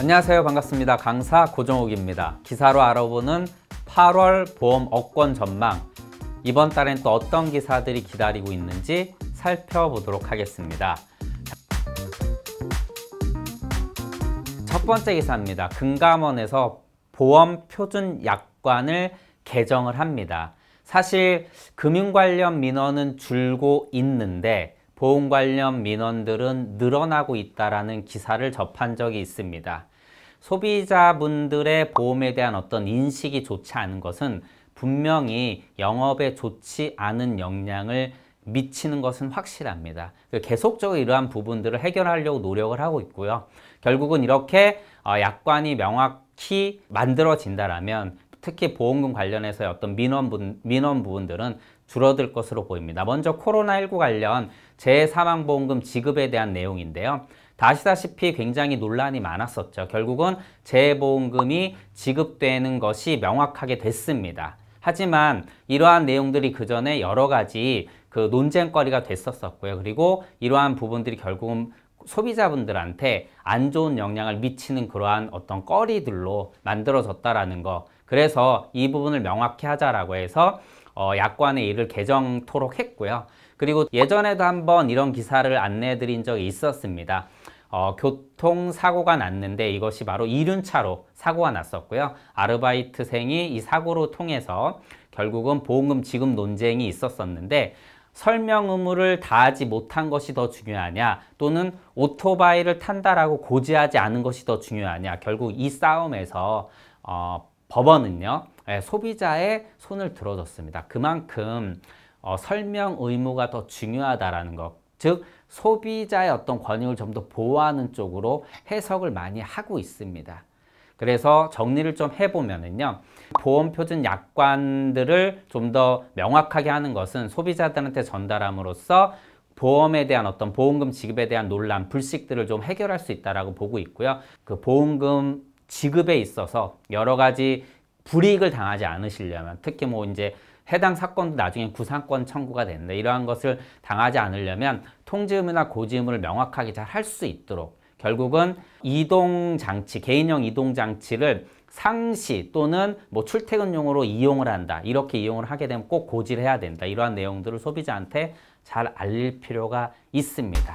안녕하세요. 반갑습니다. 강사 고정욱입니다. 기사로 알아보는 8월 보험 업권 전망. 이번 달엔 또 어떤 기사들이 기다리고 있는지 살펴보도록 하겠습니다. 첫 번째 기사입니다. 금감원에서 보험 표준 약관을 개정을 합니다. 사실 금융 관련 민원은 줄고 있는데 보험 관련 민원들은 늘어나고 있다는 기사를 접한 적이 있습니다. 소비자분들의 보험에 대한 어떤 인식이 좋지 않은 것은 분명히 영업에 좋지 않은 영향을 미치는 것은 확실합니다. 계속적으로 이러한 부분들을 해결하려고 노력을 하고 있고요. 결국은 이렇게 약관이 명확히 만들어진다라면 특히 보험금 관련해서의 어떤 민원 부분들은 줄어들 것으로 보입니다. 먼저 코로나19 관련 재사망보험금 지급에 대한 내용인데요. 다 아시다시피 굉장히 논란이 많았었죠. 결국은 재보험금이 지급되는 것이 명확하게 됐습니다. 하지만 이러한 내용들이 그전에 여러 가지 논쟁거리가 됐었고요. 그리고 이러한 부분들이 결국은 소비자분들한테 안 좋은 영향을 미치는 그러한 어떤 거리들로 만들어졌다라는 거. 그래서 이 부분을 명확히 하자라고 해서 약관의 이를 개정토록 했고요. 그리고 예전에도 한번 이런 기사를 안내해 드린 적이 있었습니다. 교통사고가 났는데 이것이 바로 이륜차로 사고가 났었고요. 아르바이트생이 이 사고로 통해서 결국은 보험금 지급 논쟁이 있었었는데 설명 의무를 다하지 못한 것이 더 중요하냐 또는 오토바이를 탄다라고 고지하지 않은 것이 더 중요하냐. 결국 이 싸움에서 법원은요 소비자의 손을 들어줬습니다. 그만큼 설명 의무가 더 중요하다라는 것, 즉 소비자의 어떤 권익을 좀 더 보호하는 쪽으로 해석을 많이 하고 있습니다. 그래서 정리를 좀 해보면은요, 보험 표준 약관들을 좀 더 명확하게 하는 것은 소비자들한테 전달함으로써 보험에 대한 어떤 보험금 지급에 대한 논란, 불식들을 좀 해결할 수 있다라고 보고 있고요. 그 보험금 지급에 있어서 여러 가지 불이익을 당하지 않으시려면, 특히 뭐 이제 해당 사건도 나중에 구상권 청구가 되는데 이러한 것을 당하지 않으려면 통지 의무나 고지 의무를 명확하게 잘 할 수 있도록 결국은 이동장치, 개인형 이동장치를 상시 또는 뭐 출퇴근용으로 이용을 한다. 이렇게 이용을 하게 되면 꼭 고지를 해야 된다. 이러한 내용들을 소비자한테 잘 알릴 필요가 있습니다.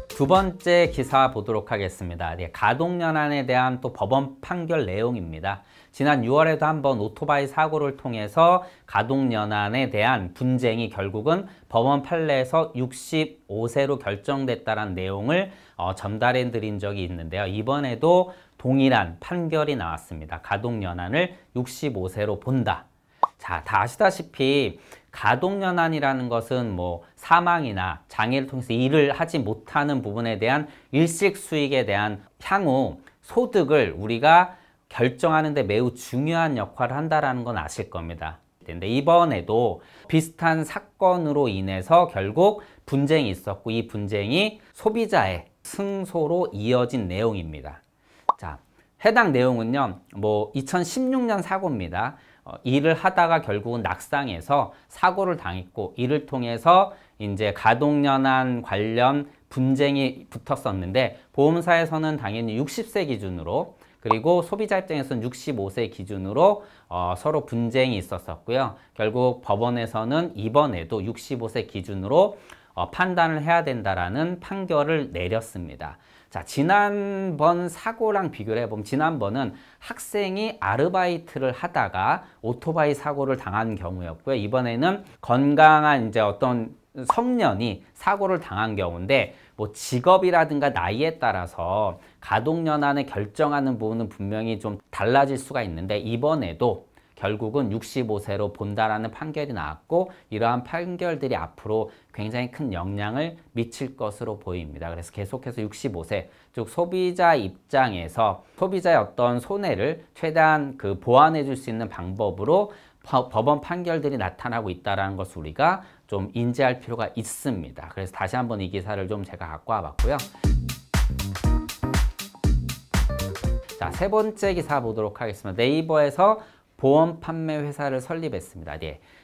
두 번째 기사 보도록 하겠습니다. 가동연한에 대한 또 법원 판결 내용입니다. 지난 6월에도 한번 오토바이 사고를 통해서 가동연한에 대한 분쟁이 결국은 법원 판례에서 65세로 결정됐다는 내용을 전달해 드린 적이 있는데요. 이번에도 동일한 판결이 나왔습니다. 가동연한을 65세로 본다. 자, 다 아시다시피 가동연한이라는 것은 뭐 사망이나 장애를 통해서 일을 하지 못하는 부분에 대한 일식 수익에 대한 향후 소득을 우리가 결정하는 데 매우 중요한 역할을 한다는 건 아실 겁니다. 근데 이번에도 비슷한 사건으로 인해서 결국 분쟁이 있었고 이 분쟁이 소비자의 승소로 이어진 내용입니다. 자, 해당 내용은요, 뭐 2016년 사고입니다. 일을 하다가 결국은 낙상해서 사고를 당했고 이를 통해서 이제 가동연한 관련 분쟁이 붙었었는데 보험사에서는 당연히 60세 기준으로 그리고 소비자 입장에서는 65세 기준으로 서로 분쟁이 있었었고요. 결국 법원에서는 이번에도 65세 기준으로 판단을 해야 된다라는 판결을 내렸습니다. 자, 지난번 사고랑 비교를 해보면 지난번은 학생이 아르바이트를 하다가 오토바이 사고를 당한 경우였고요. 이번에는 건강한 이제 어떤 성년이 사고를 당한 경우인데 뭐 직업이라든가 나이에 따라서 가동연한을 결정하는 부분은 분명히 좀 달라질 수가 있는데 이번에도 결국은 65세로 본다라는 판결이 나왔고 이러한 판결들이 앞으로 굉장히 큰 영향을 미칠 것으로 보입니다. 그래서 계속해서 65세, 즉 소비자 입장에서 소비자의 어떤 손해를 최대한 보완해 줄 수 있는 방법으로 법원 판결들이 나타나고 있다는 것을 우리가 좀 인지할 필요가 있습니다. 그래서 다시 한번 이 기사를 좀 제가 갖고 와봤고요. 자, 세 번째 기사 보도록 하겠습니다. 네이버에서 보험 판매 회사를 설립했습니다.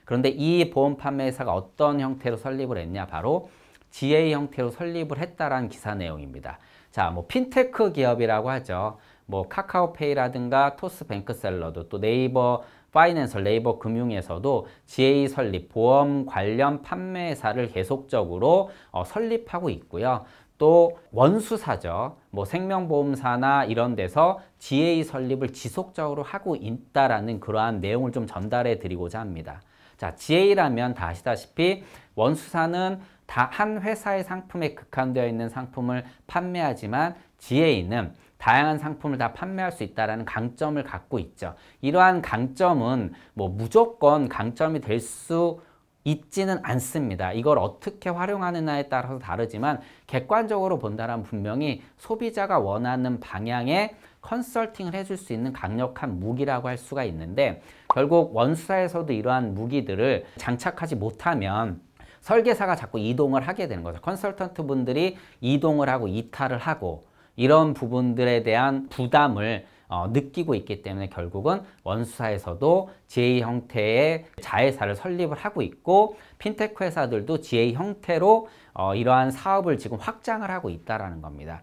그런데 이 보험 판매 회사가 어떤 형태로 설립을 했냐? 바로 GA 형태로 설립을 했다라는 기사 내용입니다. 자, 뭐 핀테크 기업이라고 하죠. 뭐 카카오페이라든가 토스뱅크샐러드, 또 네이버 파이낸셜, 네이버 금융에서도 GA 설립, 보험 관련 판매사를 계속적으로 설립하고 있고요. 또 원수사죠. 뭐 생명보험사나 이런 데서 GA 설립을 지속적으로 하고 있다라는 그러한 내용을 좀 전달해 드리고자 합니다. 자, GA라면 다 아시다시피 원수사는 다 한 회사의 상품에 국한되어 있는 상품을 판매하지만 GA는 다양한 상품을 다 판매할 수 있다는 강점을 갖고 있죠. 이러한 강점은 뭐 무조건 강점이 될 수 있지는 않습니다. 이걸 어떻게 활용하느냐에 따라서 다르지만 객관적으로 본다면 분명히 소비자가 원하는 방향의 컨설팅을 해줄 수 있는 강력한 무기라고 할 수가 있는데, 결국 원수사에서도 이러한 무기들을 장착하지 못하면 설계사가 자꾸 이동을 하게 되는 거죠. 컨설턴트 분들이 이동을 하고 이탈을 하고 이런 부분들에 대한 부담을 느끼고 있기 때문에 결국은 원수사에서도 GA 형태의 자회사를 설립을 하고 있고, 핀테크 회사들도 GA 형태로 이러한 사업을 지금 확장을 하고 있다는 겁니다.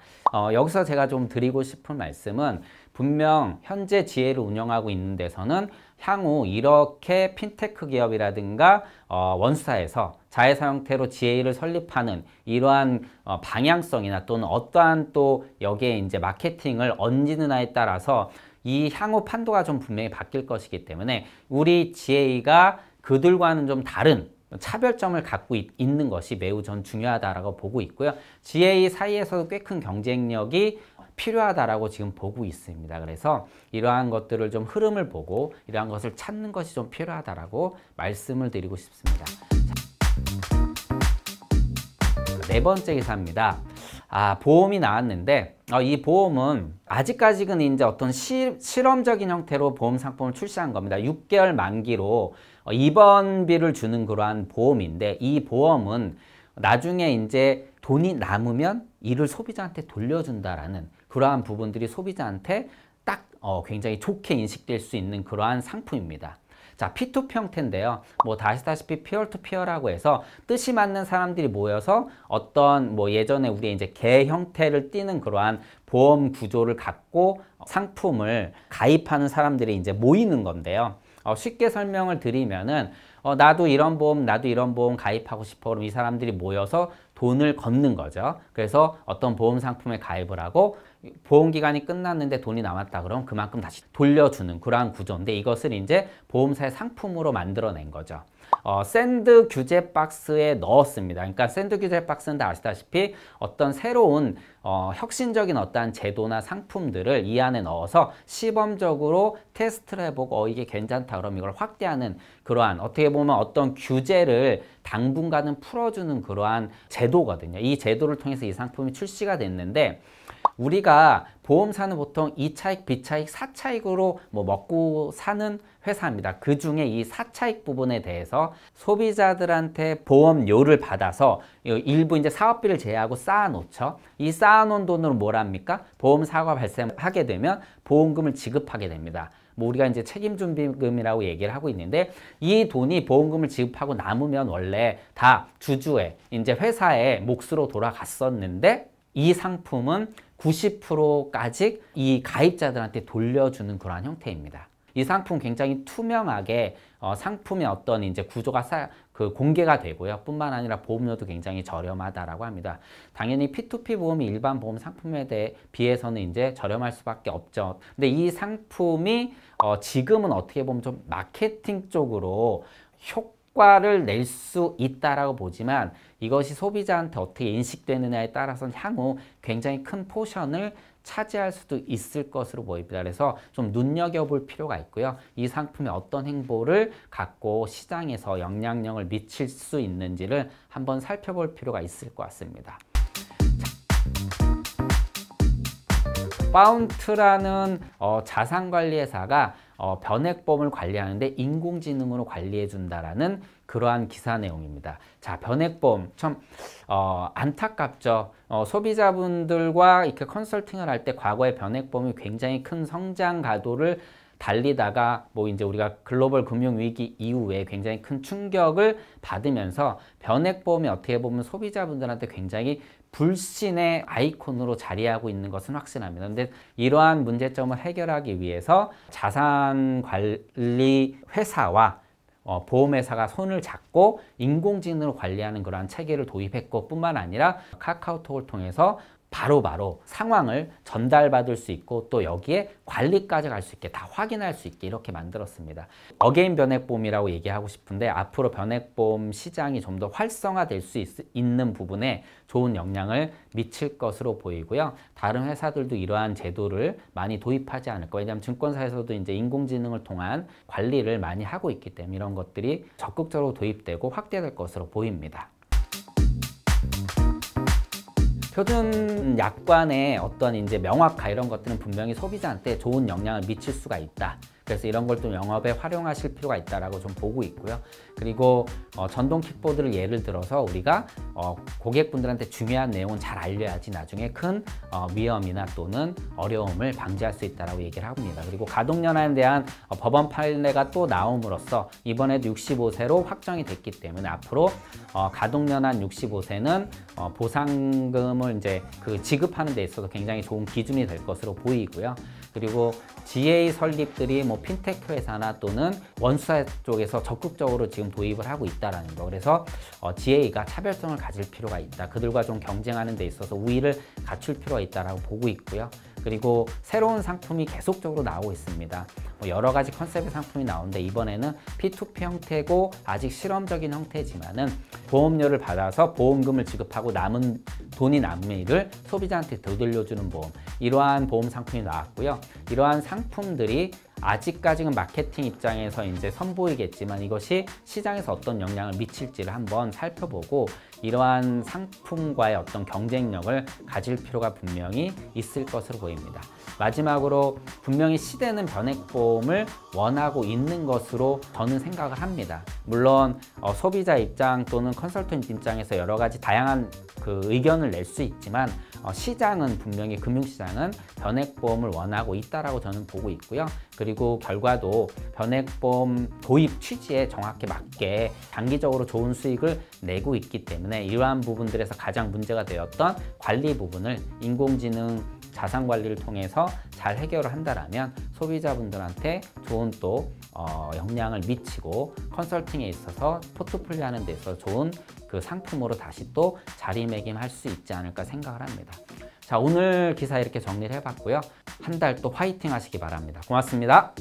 여기서 제가 좀 드리고 싶은 말씀은, 분명 현재 GA를 운영하고 있는 데서는 향후 이렇게 핀테크 기업이라든가 원수사에서 자회사 형태로 GA를 설립하는 이러한 방향성이나 또는 어떠한 또 여기에 이제 마케팅을 얹느냐에 따라서 이 향후 판도가 좀 분명히 바뀔 것이기 때문에 우리 GA가 그들과는 좀 다른 차별점을 갖고 있는 것이 매우 전 중요하다라고 보고 있고요. GA 사이에서도 꽤 큰 경쟁력이 필요하다라고 지금 보고 있습니다. 그래서 이러한 것들을 좀 흐름을 보고 이러한 것을 찾는 것이 좀 필요하다라고 말씀을 드리고 싶습니다. 네 번째 기사입니다. 보험이 나왔는데 이 보험은 아직까지는 이제 어떤 실험적인 형태로 보험 상품을 출시한 겁니다. 6개월 만기로 입원비를 주는 그러한 보험인데, 이 보험은 나중에 이제 돈이 남으면 이를 소비자한테 돌려준다라는 그러한 부분들이 소비자한테 딱 굉장히 좋게 인식될 수 있는 그러한 상품입니다. 자, P2P 형태인데요. 뭐 다 아시다시피 피어투피어라고 해서 뜻이 맞는 사람들이 모여서 어떤 뭐 예전에 우리 이제 개 형태를 띠는 그러한 보험 구조를 갖고 상품을 가입하는 사람들이 이제 모이는 건데요. 쉽게 설명을 드리면은 나도 이런 보험 가입하고 싶어. 그럼 이 사람들이 모여서 돈을 걷는 거죠. 그래서 어떤 보험 상품에 가입을 하고 보험 기간이 끝났는데 돈이 남았다 그러면 그만큼 다시 돌려주는 그러한 구조인데, 이것을 이제 보험사의 상품으로 만들어낸 거죠. 샌드 규제 박스에 넣었습니다. 그러니까 샌드 규제 박스는 다 아시다시피 어떤 새로운 혁신적인 어떠한 제도나 상품들을 이 안에 넣어서 시범적으로 테스트를 해보고 이게 괜찮다 그럼 이걸 확대하는 그러한, 어떻게 보면 어떤 규제를 당분간은 풀어주는 그러한 제도거든요. 이 제도를 통해서 이 상품이 출시가 됐는데, 우리가 보험사는 보통 2차익, B차익, 4차익으로 뭐 먹고 사는 회사입니다. 그 중에 이 4차익 부분에 대해서 소비자들한테 보험료를 받아서 일부 이제 사업비를 제외하고 쌓아놓죠. 이 쌓아놓은 돈으로 뭘 합니까? 보험 사고가 발생하게 되면 보험금을 지급하게 됩니다. 뭐 우리가 이제 책임준비금이라고 얘기를 하고 있는데, 이 돈이 보험금을 지급하고 남으면 원래 다 주주의 이제 회사의 몫으로 돌아갔었는데, 이 상품은 90%까지 이 가입자들한테 돌려주는 그러한 형태입니다. 이 상품 굉장히 투명하게 상품의 어떤 이제 구조가 공개가 되고요. 뿐만 아니라 보험료도 굉장히 저렴하다라고 합니다. 당연히 P2P 보험이 일반 보험 상품에 비해서는 이제 저렴할 수밖에 없죠. 근데 이 상품이 지금은 어떻게 보면 좀 마케팅 쪽으로 효과를 낼 수 있다라고 보지만, 이것이 소비자한테 어떻게 인식되느냐에 따라서는 향후 굉장히 큰 포션을 차지할 수도 있을 것으로 보입니다. 그래서 좀 눈여겨볼 필요가 있고요. 이 상품의 어떤 행보를 갖고 시장에서 영향력을 미칠 수 있는지를 한번 살펴볼 필요가 있을 것 같습니다. 파운트라는 자산관리회사가 변액보험을 관리하는데 인공지능으로 관리해준다라는 그러한 기사 내용입니다. 자, 변액보험 참 안타깝죠. 소비자분들과 이렇게 컨설팅을 할 때 과거에 변액보험이 굉장히 큰 성장 가도를 달리다가 뭐 이제 우리가 글로벌 금융 위기 이후에 굉장히 큰 충격을 받으면서 변액보험이 어떻게 보면 소비자분들한테 굉장히 불신의 아이콘으로 자리하고 있는 것은 확실합니다. 근데 이러한 문제점을 해결하기 위해서 자산관리 회사와 보험회사가 손을 잡고 인공지능으로 관리하는 그러한 체계를 도입했고 뿐만 아니라 카카오톡을 통해서 바로바로 상황을 전달받을 수 있고 또 여기에 관리까지 갈 수 있게 다 확인할 수 있게 이렇게 만들었습니다. 어게인 변액보험이라고 얘기하고 싶은데 앞으로 변액보험 시장이 좀 더 활성화될 수 있는 부분에 좋은 영향을 미칠 것으로 보이고요. 다른 회사들도 이러한 제도를 많이 도입하지 않을까. 왜냐하면 증권사에서도 이제 인공지능을 통한 관리를 많이 하고 있기 때문에 이런 것들이 적극적으로 도입되고 확대될 것으로 보입니다. 표준 약관의 어떤 이제 명확화 이런 것들은 분명히 소비자한테 좋은 영향을 미칠 수가 있다. 그래서 이런 걸 좀 영업에 활용하실 필요가 있다라고 좀 보고 있고요. 그리고 전동 킥보드를 예를 들어서 우리가 고객분들한테 중요한 내용은 잘 알려야지 나중에 큰 위험이나 또는 어려움을 방지할 수 있다라고 얘기를 합니다. 그리고 가동연한에 대한 법원 판례가 또 나옴으로써 이번에도 65세로 확정이 됐기 때문에 앞으로 가동연한 65세는 보상금을 이제 지급하는 데 있어서 굉장히 좋은 기준이 될 것으로 보이고요. 그리고 GA 설립들이 뭐 핀테크 회사나 또는 원수사 쪽에서 적극적으로 지금 도입을 하고 있다라는 거. 그래서 GA가 차별성을 가질 필요가 있다. 그들과 좀 경쟁하는 데 있어서 우위를 갖출 필요가 있다라고 보고 있고요. 그리고 새로운 상품이 계속적으로 나오고 있습니다. 여러 가지 컨셉의 상품이 나오는데 이번에는 P2P 형태고 아직 실험적인 형태지만은 보험료를 받아서 보험금을 지급하고 남은 돈이 남은 일을 소비자한테 되돌려주는 보험, 이러한 보험 상품이 나왔고요. 이러한 상품들이 아직까지는 마케팅 입장에서 이제 선보이겠지만 이것이 시장에서 어떤 영향을 미칠지를 한번 살펴보고 이러한 상품과의 어떤 경쟁력을 가질 필요가 분명히 있을 것으로 보입니다. 마지막으로 분명히 시대는 변액보험을 원하고 있는 것으로 저는 생각을 합니다. 물론 소비자 입장 또는 컨설턴트 입장에서 여러 가지 다양한 의견을 낼 수 있지만 시장은 분명히 금융시장은 변액보험을 원하고 있다라고 저는 보고 있고요. 그리고 결과도 변액보험 도입 취지에 정확히 맞게 장기적으로 좋은 수익을 내고 있기 때문에 이러한 부분들에서 가장 문제가 되었던 관리 부분을 인공지능 자산관리를 통해서 잘 해결을 한다면 소비자분들한테 좋은 또 영향을 미치고 컨설팅에 있어서 포트폴리오 하는 데 있어서 좋은 상품으로 다시 또 자리매김할 수 있지 않을까 생각을 합니다. 자, 오늘 기사 이렇게 정리를 해봤고요. 한 달 또 화이팅 하시기 바랍니다. 고맙습니다.